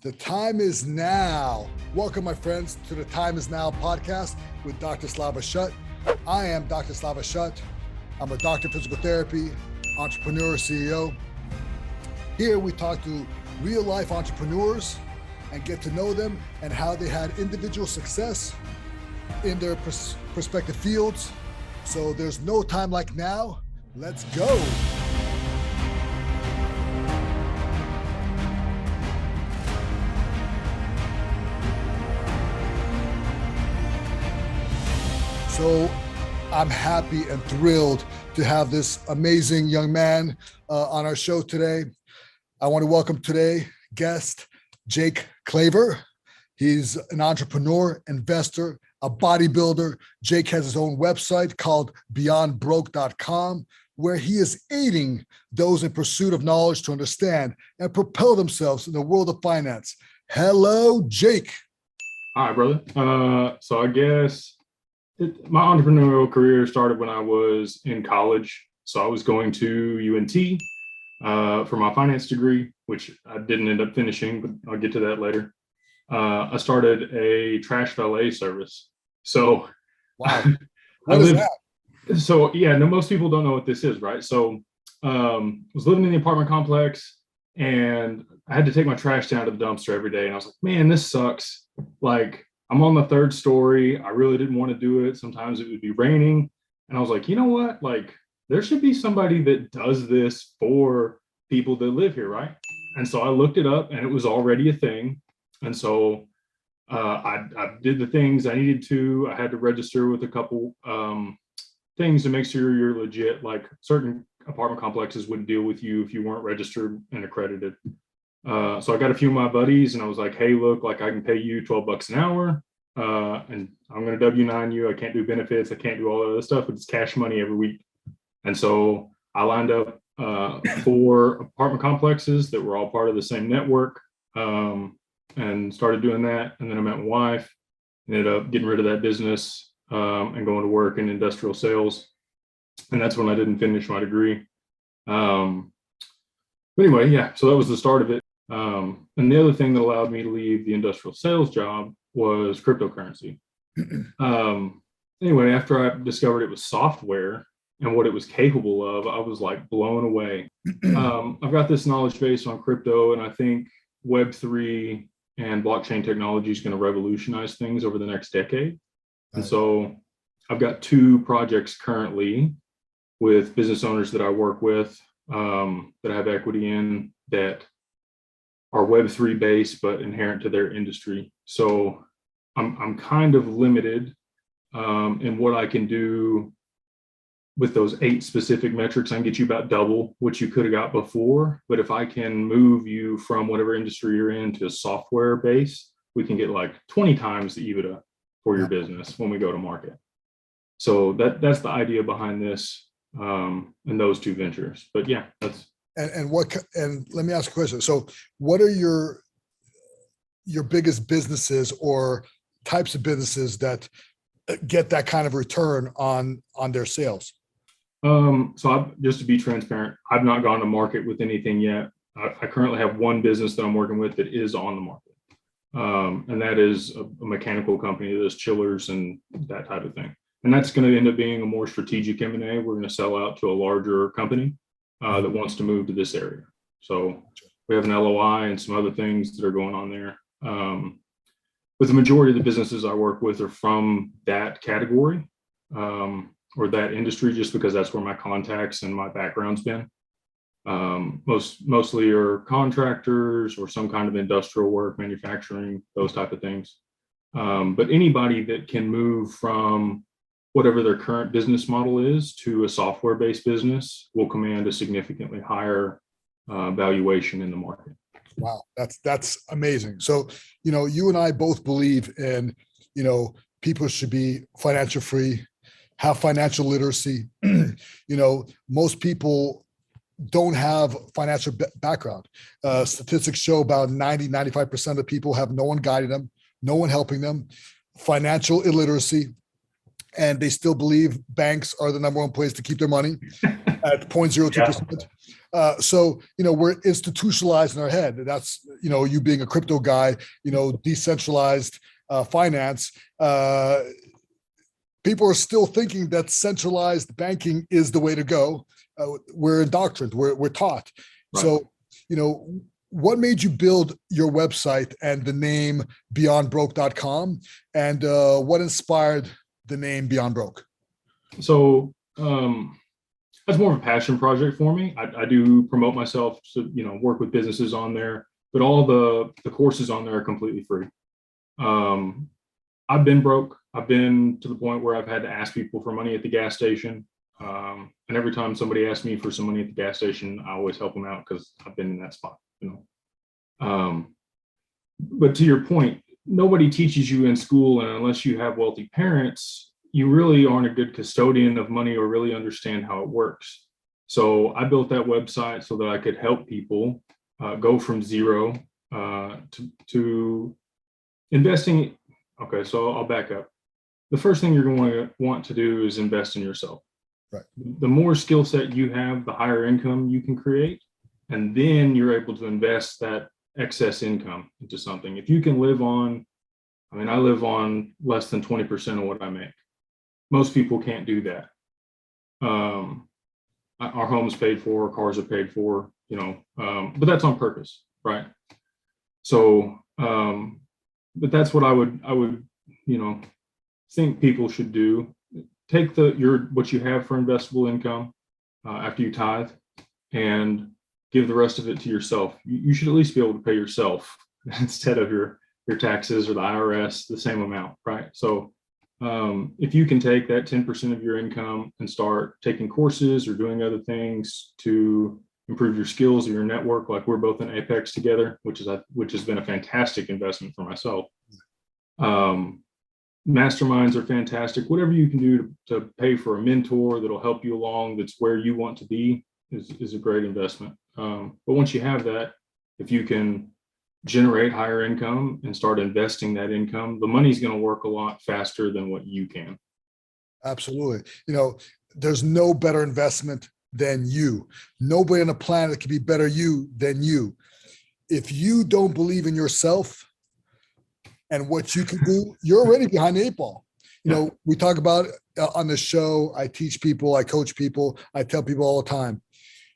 The time is now. Welcome, my friends, to the Time is Now podcast with Dr. Slava Shut. I am Dr. Slava Shut. I'm a doctor of physical therapy, entrepreneur, CEO. Here we talk to real life entrepreneurs and get to know them and how they had individual success in their respective fields. So there's no time like now. Let's go. So I'm happy and thrilled to have this amazing young man on our show today. I want to welcome today guest Jake Claver. He's an entrepreneur, investor, a bodybuilder. Jake has his own website called beyondbroke.com, where he is aiding those in pursuit of knowledge to understand and propel themselves in the world of finance. Hello, Jake. Hi, brother. So I guess my entrepreneurial career started when I was in college. So I was going to UNT for my finance degree, which I didn't end up finishing, but I'll get to that later. I started a trash valet service. So wow, what is that? So yeah, no, most people don't know what this is, right? So was living in the apartment complex and I had to take my trash down to the dumpster every day. And I was like, man, this sucks. Like, I'm on the third story. I really didn't want to do it. Sometimes it would be raining. And I was like, you know what? Like, there should be somebody that does this for people that live here, right? And so I looked it up and it was already a thing. And so I did the things I needed to. I had to register with a couple things to make sure you're legit. Like certain apartment complexes wouldn't deal with you if you weren't registered and accredited. So I got a few of my buddies and I was like, hey, look, like I can pay you $12 an hour and I'm going to W-9 you. I can't do benefits. I can't do all that other stuff, but it's cash money every week. And so I lined up 4 apartment complexes that were all part of the same network and started doing that. And then I met my wife, ended up getting rid of that business and going to work in industrial sales. And that's when I didn't finish my degree. But anyway, yeah, so that was the start of it. And the other thing that allowed me to leave the industrial sales job was cryptocurrency. Anyway, after I discovered it was software and what it was capable of, I was like blown away. I've got this knowledge base on crypto, and I think Web3 and blockchain technology is going to revolutionize things over the next decade. And so I've got 2 projects currently with business owners that I work with that I have equity in that are Web3 based, but inherent to their industry. So I'm kind of limited in what I can do with those 8 specific metrics. I can get you about double what you could have got before. But if I can move you from whatever industry you're in to a software base, we can get like 20 times the EBITDA for your business when we go to market. So that's the idea behind this and those 2 ventures. But yeah, that's and let me ask a question. So what are your biggest businesses or types of businesses that get that kind of return on their sales? So just to be transparent, I've not gone to market with anything yet. I currently have 1 business that I'm working with that is on the market. And that is a mechanical company that does chillers and that type of thing. And that's going to end up being a more strategic M&A. We're going to sell out to a larger company that wants to move to this area. So we have an LOI and some other things that are going on there. But the majority of the businesses I work with are from that category or that industry, just because that's where my contacts and my background's been. Mostly are contractors or some kind of industrial work, manufacturing, those type of things. But anybody that can move from whatever their current business model is to a software-based business will command a significantly higher valuation in the market. Wow, that's amazing. So, you and I both believe in, people should be financial free, have financial literacy. Most people don't have financial background. Statistics show about 95% of people have no one guiding them, no one helping them, financial illiteracy, and they still believe banks are the number 1 place to keep their money. at 0.02%. So, we're institutionalized in our head. That's, you being a crypto guy, decentralized finance. People are still thinking that centralized banking is the way to go. We're indoctrined, we're taught. Right. So, what made you build your website and the name beyondbroke.com, and what inspired the name Beyond Broke? So that's more of a passion project for me. I do promote myself, so work with businesses on there, but all the courses on there are completely free. I've been broke. I've been to the point where I've had to ask people for money at the gas station. And every time somebody asks me for some money at the gas station, I always help them out because I've been in that spot. But to your point, nobody teaches you in school, and unless you have wealthy parents, you really aren't a good custodian of money or really understand how it works. So I built that website so that I could help people go from zero to investing. Okay, so I'll back up. The first thing you're going to want to do is invest in yourself. Right. The more skill set you have, the higher income you can create. And then you're able to invest that excess income into something. If you can live on, I live on less than 20% of what I make. Most people can't do that. Our home's paid for, cars are paid for, but that's on purpose, right? So, but that's what I would, think people should do. Take what you have for investable income after you tithe, and give the rest of it to yourself. You should at least be able to pay yourself instead of your taxes or the IRS the same amount, right? So if you can take that 10% of your income and start taking courses or doing other things to improve your skills or your network, like we're both in Apex together, which has been a fantastic investment for myself. Masterminds are fantastic. Whatever you can do to pay for a mentor that'll help you along, that's where you want to be, is a great investment. But once you have that, if you can generate higher income and start investing that income, the money's going to work a lot faster than what you can. Absolutely. There's no better investment than you. Nobody on the planet can be better you than you. If you don't believe in yourself and what you can do, you're already behind the eight ball. We talk about on the show, I teach people, I coach people, I tell people all the time,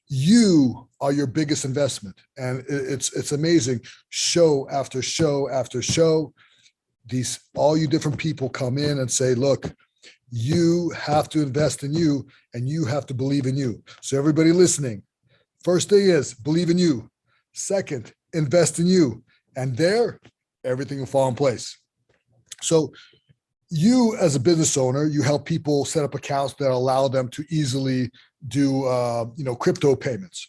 you are your biggest investment. And it's amazing. Show after show after show, all you different people come in and say, look, you have to invest in you and you have to believe in you. So everybody listening, first thing is believe in you. Second, invest in you. And there, everything will fall in place. So you, as a business owner, you help people set up accounts that allow them to easily do, crypto payments.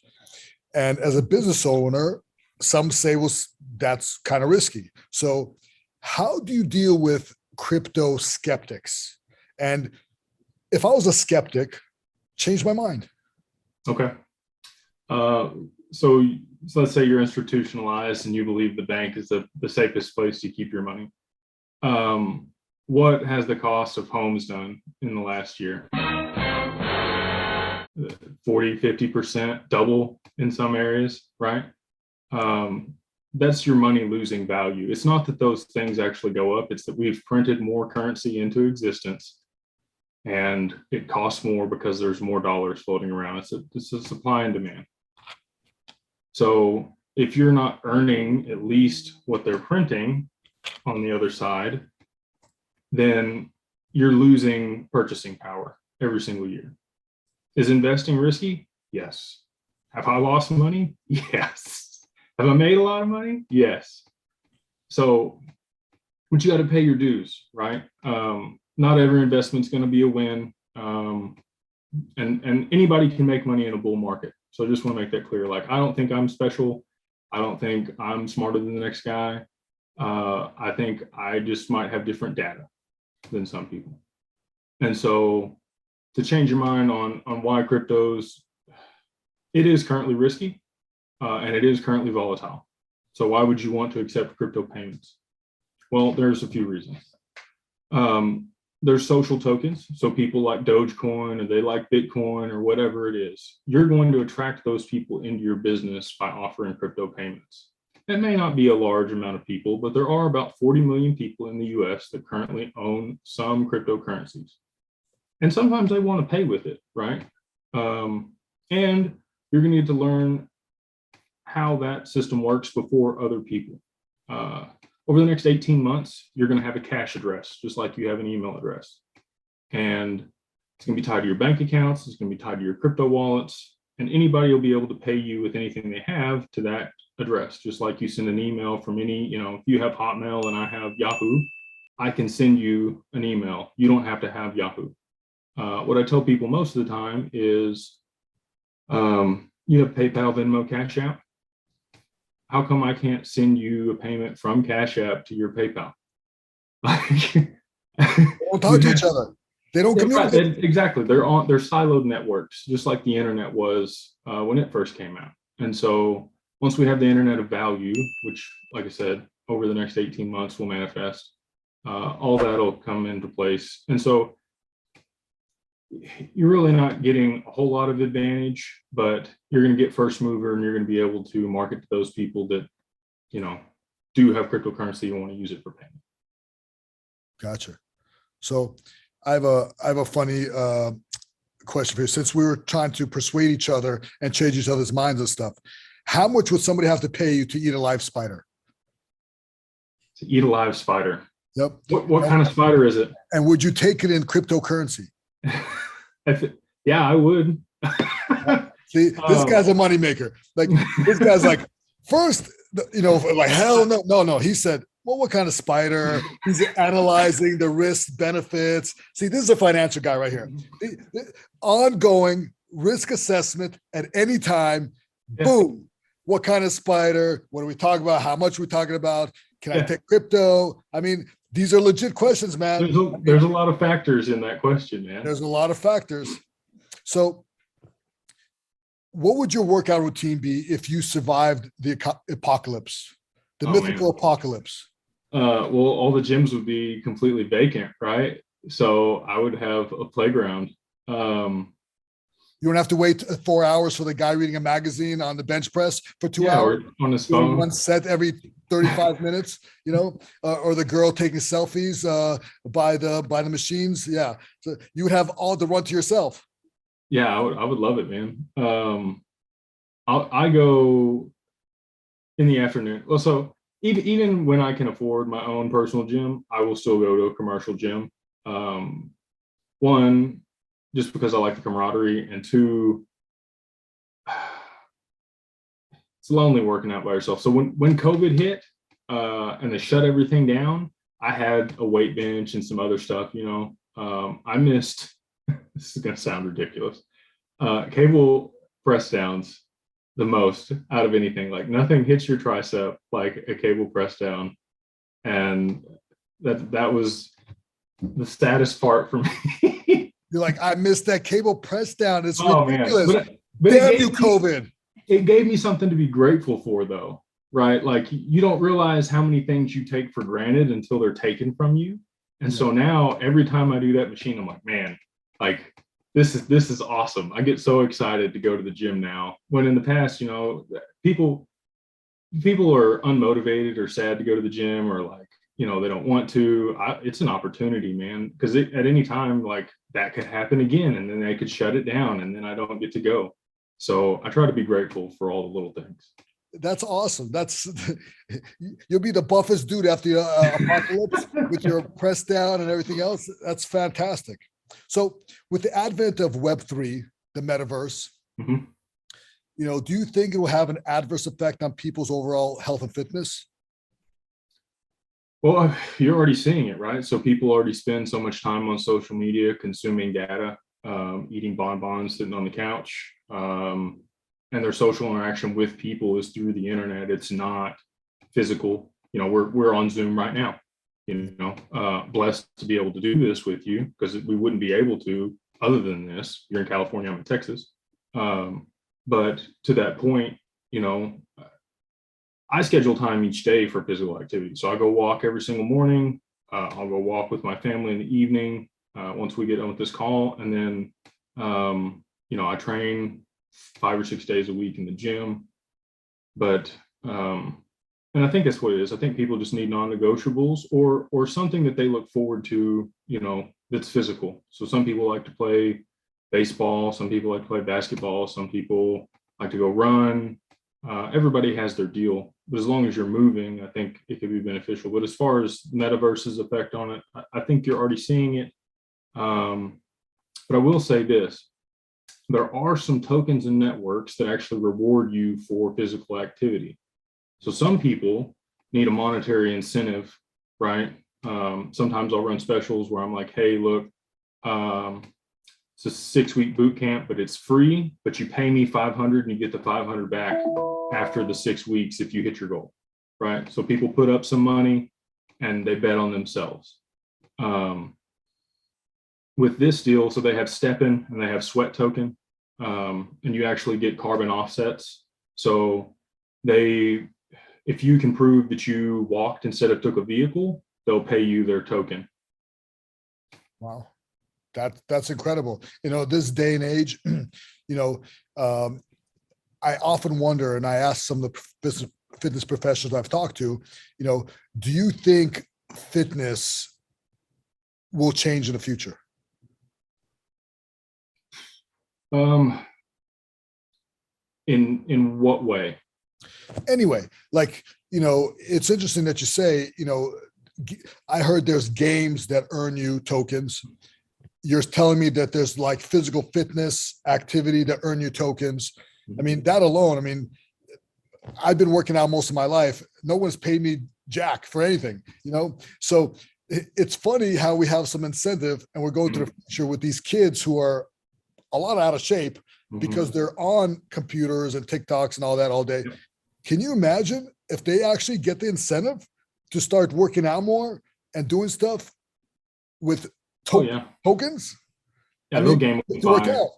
And as a business owner, some say, well, that's kind of risky. So how do you deal with crypto skeptics? And if I was a skeptic, change my mind. Okay. So let's say you're institutionalized and you believe the bank is the safest place to keep your money. What has the cost of homes done in the last year? 40, 50%, double in some areas, right? That's your money losing value. It's not that those things actually go up. It's that we've printed more currency into existence and it costs more because there's more dollars floating around. It's a supply and demand. So if you're not earning at least what they're printing on the other side, then you're losing purchasing power every single year. Is investing risky? Yes. Have I lost money? Yes. Have I made a lot of money? Yes. So, but you got to pay your dues, right? Not every investment's going to be a win. And anybody can make money in a bull market. So I just want to make that clear. Like, I don't think I'm special. I don't think I'm smarter than the next guy. I think I just might have different data than some people. And so to change your mind on why cryptos, it is currently risky and it is currently volatile. So why would you want to accept crypto payments? Well, there's a few reasons. there's social tokens. So people like Dogecoin or they like Bitcoin or whatever it is. You're going to attract those people into your business by offering crypto payments. It may not be a large amount of people, but there are about 40 million people in the US that currently own some cryptocurrencies. And sometimes they want to pay with it, right? And you're going to need to learn how that system works before other people. Over the next 18 months, you're going to have a cash address, just like you have an email address. And it's going to be tied to your bank accounts. It's going to be tied to your crypto wallets. And anybody will be able to pay you with anything they have to that address. Just like you send an email from any, if you have Hotmail and I have Yahoo, I can send you an email. You don't have to have Yahoo. What I tell people most of the time is, you have PayPal, Venmo, Cash App. How come I can't send you a payment from Cash App to your PayPal? They don't talk to each other. They don't communicate. Exactly. They're siloed networks, just like the internet was when it first came out. And so once we have the internet of value, which, like I said, over the next 18 months will manifest, all that'll come into place. And so you're really not getting a whole lot of advantage, but you're going to get first mover and you're going to be able to market to those people that, do have cryptocurrency and want to use it for payment. Gotcha. So I have a funny question for you. Since we were trying to persuade each other and change each other's minds and stuff, how much would somebody have to pay you to eat a live spider? To eat a live spider? Yep. What kind of spider is it? And would you take it in cryptocurrency? Yeah, I would. See, this guy's a moneymaker. Like, this guy's like, first, like, hell no. He said, well, what kind of spider? He's analyzing the risk benefits. See, this is a financial guy right here. Ongoing risk assessment at any time. Yeah. Boom. What kind of spider? What are we talking about? How much are we talking about? Can I take crypto? I mean, these are legit questions, man. There's a lot of factors in that question, man. There's a lot of factors. So what would your workout routine be if you survived the apocalypse, the mythical apocalypse? Well, all the gyms would be completely vacant, right? So I would have a playground. You don't have to wait 4 hours for the guy reading a magazine on the bench press for 2 hours. Or on his phone. One set every 35 minutes, or the girl taking selfies by the machines. Yeah. So you would have all the run to yourself. Yeah, I would love it, man. I go in the afternoon. Well, so even when I can afford my own personal gym, I will still go to a commercial gym. One, just because I like the camaraderie, and two, it's lonely working out by yourself. So when COVID hit and they shut everything down, I had a weight bench and some other stuff. I missed. This is gonna sound ridiculous. Cable press downs the most out of anything. Like, nothing hits your tricep like a cable press down, and that was the saddest part for me. You're like, I missed that cable press down. It's ridiculous. Man. But damn you, COVID. It gave me something to be grateful for, though, right? Like, you don't realize how many things you take for granted until they're taken from you. And so now every time I do that machine, I'm like, man, like, this is awesome. I get so excited to go to the gym now, when in the past, people are unmotivated or sad to go to the gym, or like, they don't want to. It's an opportunity, man, because at any time, like, that could happen again, and then they could shut it down, and then I don't get to go. So I try to be grateful for all the little things. That's awesome. You'll be the buffest dude after the apocalypse with your press down and everything else. That's fantastic. So with the advent of Web3, the Metaverse, do you think it will have an adverse effect on people's overall health and fitness? Well, you're already seeing it, right? So people already spend so much time on social media, consuming data, eating bonbons, sitting on the couch, and their social interaction with people is through the internet. It's not physical. We're on Zoom right now. Blessed to be able to do this with you, because we wouldn't be able to other than this. You're in California, I'm in Texas. But to that point, I schedule time each day for physical activity. So I go walk every single morning. I'll go walk with my family in the evening. once we get done with this call. And then, I train 5 or 6 days a week in the gym. But, and I think that's what it is. I think people just need non-negotiables or something that they look forward to, that's physical. So some people like to play baseball, some people like to play basketball, some people like to go run. Everybody has their deal, but as long as you're moving, I think it could be beneficial. But as far as Metaverse's effect on it, I think you're already seeing it. But I will say this, there are some tokens and networks that actually reward you for physical activity. So some people need a monetary incentive, right? Sometimes I'll run specials where I'm like, hey, look, it's a 6-week boot camp, but it's free, but you pay me 500 and you get the 500 back after the 6 weeks if you hit your goal, right? So people put up some money and they bet on themselves. With this deal, so they have step-in and they have sweat token, and you actually get carbon offsets. So if you can prove that you walked instead of took a vehicle, they'll pay you their token. Wow. That's incredible. This day and age, I often wonder, and I ask some of the fitness professionals I've talked to, do you think fitness will change in the future? In what way? Anyway, it's interesting that you say, I heard there's games that earn you tokens. You're telling me that there's like physical fitness activity that earn you tokens. I mean, that alone, I've been working out most of my life. No one's paid me jack for anything, So it's funny how we have some incentive and we're going to the future with these kids who are a lot out of shape because they're on computers and TikToks and all that all day. Can you imagine if they actually get the incentive to start working out more and doing stuff with tokens? Yeah, they'll gamify.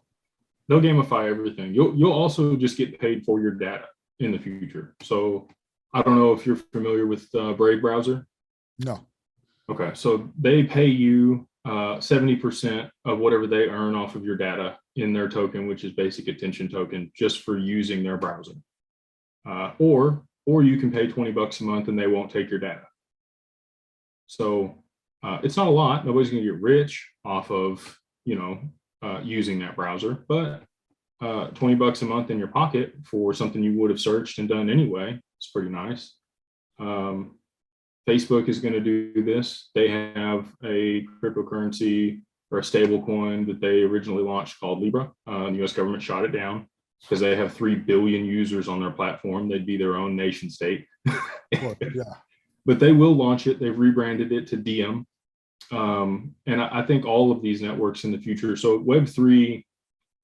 They'll gamify everything. You'll also just get paid for your data in the future. So I don't know if you're familiar with Brave browser. No. Okay, so they pay you 70% of whatever they earn off of your data in their token, which is basic attention token, just for using their browser. Or you can pay $20 a month and they won't take your data. So it's not a lot. Nobody's going to get rich off of using that browser, but $20 a month in your pocket for something you would have searched and done anyway. It's pretty nice. Facebook is going to do this. They have a cryptocurrency or a stable coin that they originally launched called Libra. The US government shot it down because they have 3 billion users on their platform. They'd be their own nation state. Yeah. But they will launch it. They've rebranded it to Diem. And I think all of these networks in the future. So Web3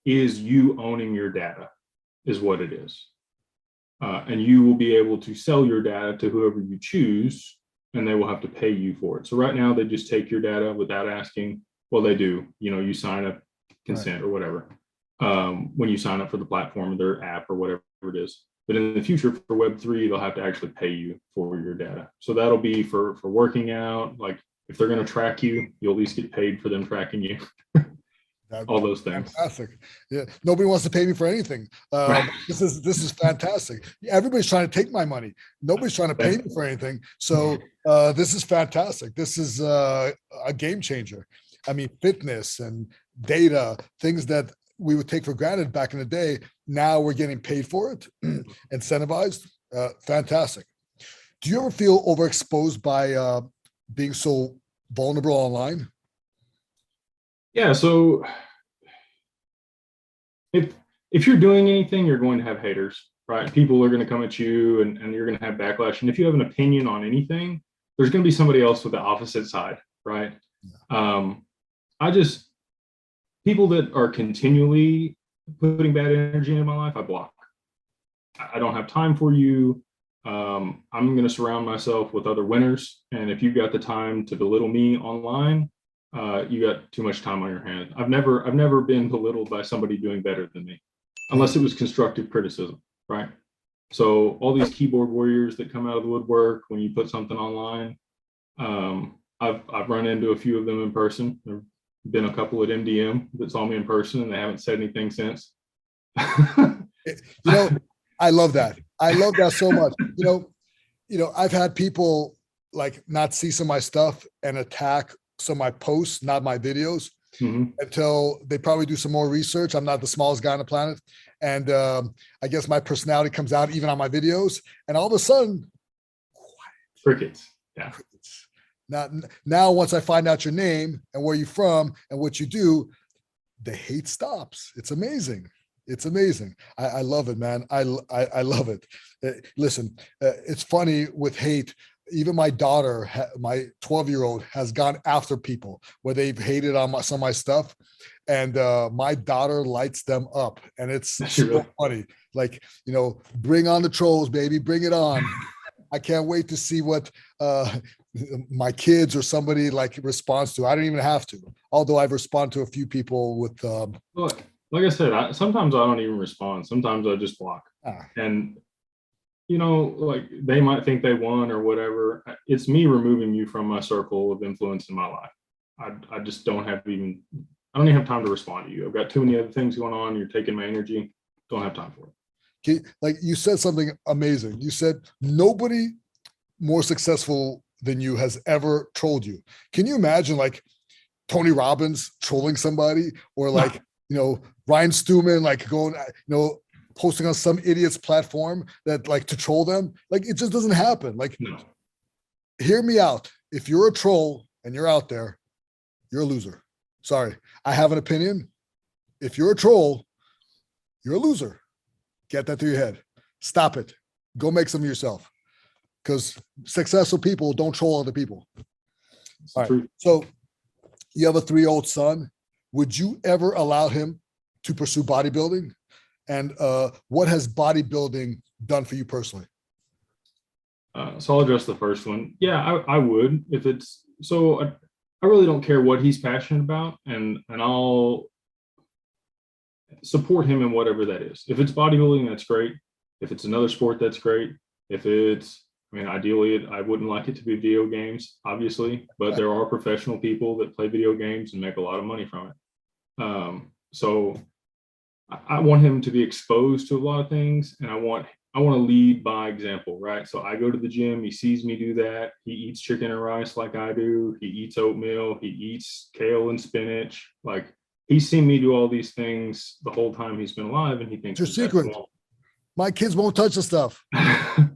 is you owning your data is what it is. And you will be able to sell your data to whoever you choose, and they will have to pay you for it. So right now they just take your data without asking. Well, they do, you sign up consent or whatever. When you sign up for the platform or their app or whatever it is. But in the future for Web3, they'll have to actually pay you for your data. So that'll be for working out. Like if they're going to track you, you'll at least get paid for them tracking you. All those things. Fantastic. Yeah, nobody wants to pay me for anything. This is fantastic. Everybody's trying to take my money. Nobody's trying to pay me for anything. So this is fantastic. This is a game changer. Fitness and data, things that we would take for granted back in the day. Now we're getting paid for it, incentivized. Fantastic. Do you ever feel overexposed by being so vulnerable online? Yeah, so if you're doing anything, you're going to have haters, right? People are going to come at you and you're going to have backlash. And if you have an opinion on anything, there's going to be somebody else with the opposite side, right? People that are continually putting bad energy in my life, I block. I don't have time for you. I'm going to surround myself with other winners. And if you've got the time to belittle me online, you got too much time on your hands. I've never been belittled by somebody doing better than me, unless it was constructive criticism, right? So all these keyboard warriors that come out of the woodwork when you put something online, I've run into a few of them in person. They're been a couple at MDM that saw me in person, and they haven't said anything since. I love that. I love that so much. I've had people like not see some of my stuff and attack some of my posts, not my videos, until they probably do some more research. I'm not the smallest guy on the planet. And I guess my personality comes out even on my videos. And all of a sudden, crickets. Yeah. Crickets. Now, once I find out your name and where you're from and what you do, the hate stops. It's amazing. It's amazing. I love it, man. I love it. Listen, it's funny with hate. Even my daughter, my 12-year-old, has gone after people where they've hated on some of my stuff, and my daughter lights them up, and it's so funny. Like, bring on the trolls, baby, bring it on. I can't wait to see what my kids or somebody like responds to. I don't even have to, although I've responded to a few people with. Look, like I said, sometimes I don't even respond. Sometimes I just block. And like they might think they won or whatever. It's me removing you from my circle of influence in my life. I just don't even have time to respond to you. I've got too many other things going on. You're taking my energy. Don't have time for it. Like you said something amazing. You said nobody more successful than you has ever trolled you. Can you imagine like Tony Robbins trolling somebody, or like, Ryan Stewman, like going, posting on some idiot's platform that like to troll them? Like, it just doesn't happen. Like, no. Hear me out. If you're a troll and you're out there, you're a loser. Sorry. I have an opinion. If you're a troll, you're a loser. Get that through your head. Stop it. Go make some of yourself, because successful people don't troll other people. All right. So you have a 3-year-old son. Would you ever allow him to pursue bodybuilding? And what has bodybuilding done for you personally? So I'll address the first one. Yeah, I would. If it's so, I really don't care what he's passionate about, and I'll support him in whatever that is. If it's bodybuilding, that's great. If it's another sport, that's great. If it's, ideally, I wouldn't like it to be video games, obviously, but there are professional people that play video games and make a lot of money from it. So I want him to be exposed to a lot of things, and I want to lead by example, right? So I go to the gym, he sees me do that. He eats chicken and rice like I do. He eats oatmeal. He eats kale and spinach. Like, he's seen me do all these things the whole time he's been alive, and he thinks it's your secret. My kids won't touch the stuff.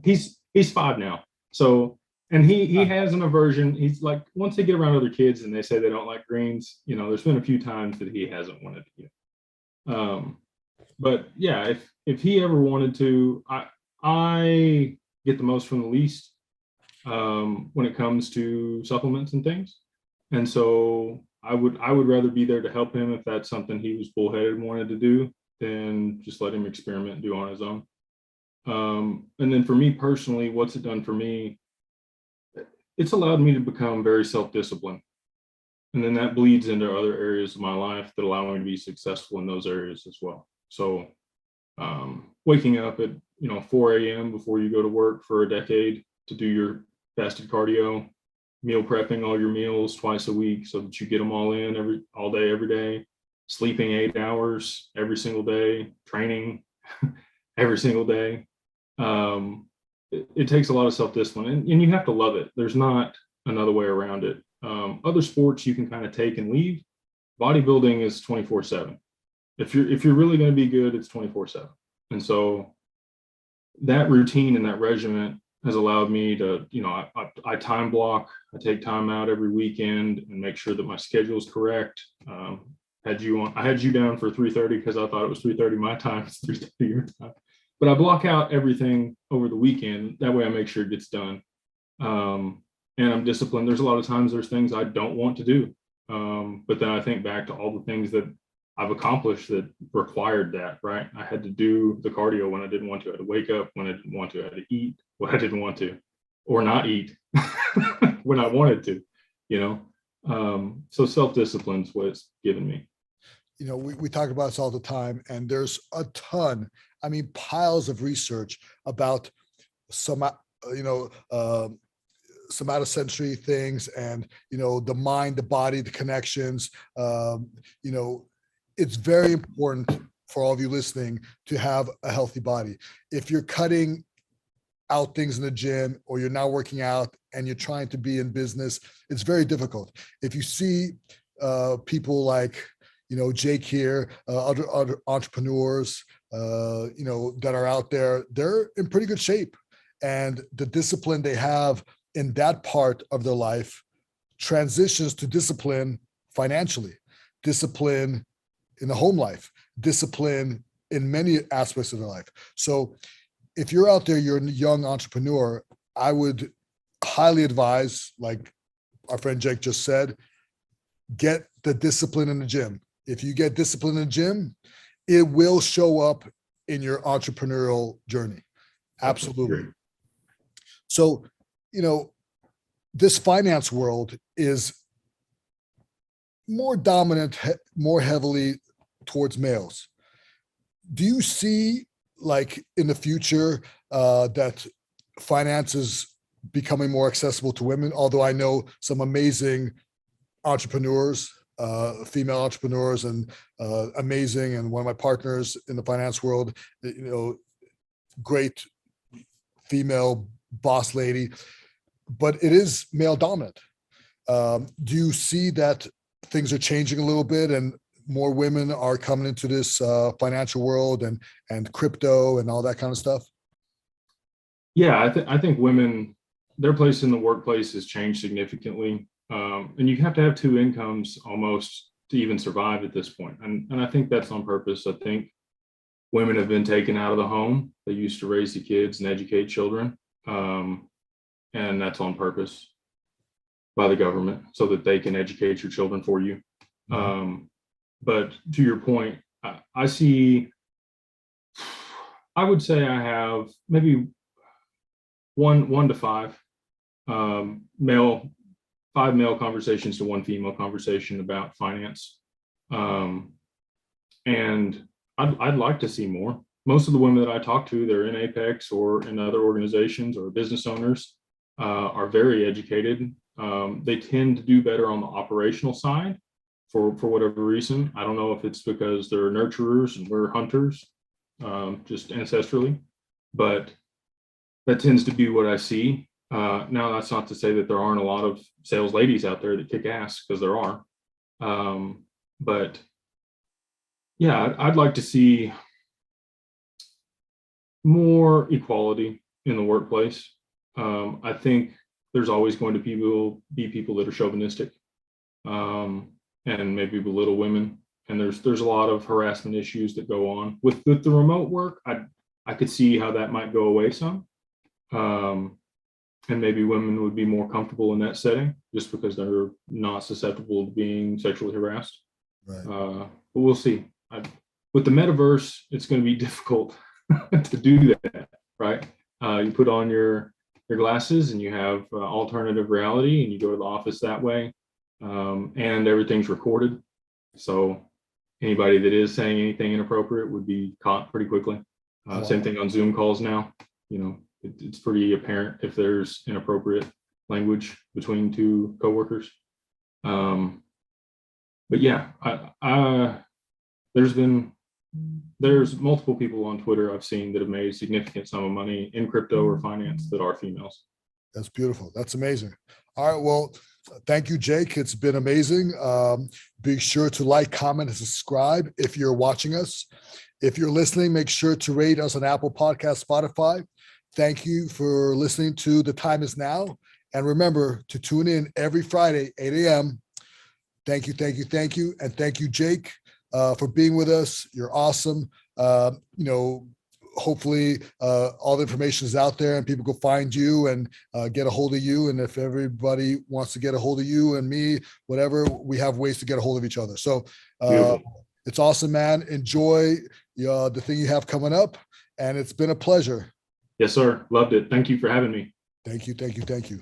He's 5 now. So, and he has an aversion. He's like, once they get around other kids and they say they don't like greens, there's been a few times that he hasn't wanted to eat. But yeah, if he ever wanted to, I get the most from the least when it comes to supplements and things. And so I would rather be there to help him if that's something he was bullheaded and wanted to do, than just let him experiment and do on his own. And then for me personally, what's it done for me? It's allowed me to become very self-disciplined. And then that bleeds into other areas of my life that allow me to be successful in those areas as well. So waking up at 4 a.m. before you go to work for a decade to do your fasted cardio, meal prepping all your meals twice a week so that you get them all in all day, every day, sleeping 8 hours every single day, training every single day. It takes a lot of self-discipline, and you have to love it. There's not another way around it. Other sports you can kind of take and leave. Bodybuilding is 24/7. If you're really going to be good, it's 24/7. And so that routine and that regimen has allowed me to, I time block. I take time out every weekend and make sure that my schedule is correct. I had you down for 3:30 because I thought it was 3:30 my time. It's 3:30 your time. But I block out everything over the weekend. That way I make sure it gets done. And I'm disciplined. There's a lot of times there's things I don't want to do. But then I think back to all the things that I've accomplished that required that, right? I had to do the cardio when I didn't want to. I had to wake up when I didn't want to. I had to eat when I didn't want to, or not eat when I wanted to, So self-discipline is what it's given me. We talk about this all the time, and there's a ton, piles of research about some, some out of century things, and the mind, the body, the connections. It's very important for all of you listening to have a healthy body. If you're cutting out things in the gym, or you're not working out and you're trying to be in business, it's very difficult. If you see people like Jake here, other entrepreneurs that are out there, they're in pretty good shape, and the discipline they have in that part of their life transitions to discipline financially, discipline in the home life, discipline in many aspects of their life. So if you're out there, you're a young entrepreneur, I would highly advise, like our friend Jake just said, get the discipline in the gym. If you get discipline in the gym, it will show up in your entrepreneurial journey. Absolutely. So, this finance world is more dominant, more heavily towards males. Do you see, like, in the future, that finance is becoming more accessible to women? Although I know some amazing entrepreneurs, female entrepreneurs, and amazing, and one of my partners in the finance world, great female boss lady, but it is male dominant. Do you see that things are changing a little bit, and more women are coming into this financial world and crypto and all that kind of stuff? Yeah, I think women, their place in the workplace has changed significantly. And you have to have two incomes almost to even survive at this point. And I think that's on purpose. I think women have been taken out of the home. They used to raise the kids and educate children. And that's on purpose by the government so that they can educate your children for you. But to your point, I would say I have maybe one to five male conversations to one female conversation about finance. And I'd like to see more. Most of the women that I talk to, they're in Apex or in other organizations or business owners, are very educated. They tend to do better on the operational side for whatever reason. I don't know if it's because they're nurturers and we're hunters, just ancestrally, but that tends to be what I see. Now, that's not to say that there aren't a lot of sales ladies out there that kick ass, because there are. But yeah, I'd like to see more equality in the workplace. I think there's always going to be people that are chauvinistic, and maybe belittle women. And there's a lot of harassment issues that go on with the remote work. I could see how that might go away some. And maybe women would be more comfortable in that setting just because they're not susceptible to being sexually harassed. Right. But we'll see. With the metaverse, it's going to be difficult to do that, right? You put on your glasses and you have alternative reality, and you go to the office that way, and everything's recorded. So anybody that is saying anything inappropriate would be caught pretty quickly. Same thing on Zoom calls now. It's pretty apparent if there's inappropriate language between two coworkers. But yeah, there's multiple people on Twitter I've seen that have made significant sum of money in crypto or finance that are females. That's beautiful. That's amazing. All right. Well, thank you, Jake. It's been amazing. Be sure to like, comment, and subscribe if you're watching us. If you're listening, make sure to rate us on Apple Podcasts, Spotify. Thank you for listening to The Time Is Now. And remember to tune in every Friday, 8 a.m. Thank you, thank you, thank you. And thank you, Jake, for being with us. You're awesome. Hopefully all the information is out there and people can find you and get a hold of you. And if everybody wants to get a hold of you and me, whatever, we have ways to get a hold of each other. So it's awesome, man. Enjoy the thing you have coming up. And it's been a pleasure. Yes, sir. Loved it. Thank you for having me. Thank you. Thank you. Thank you.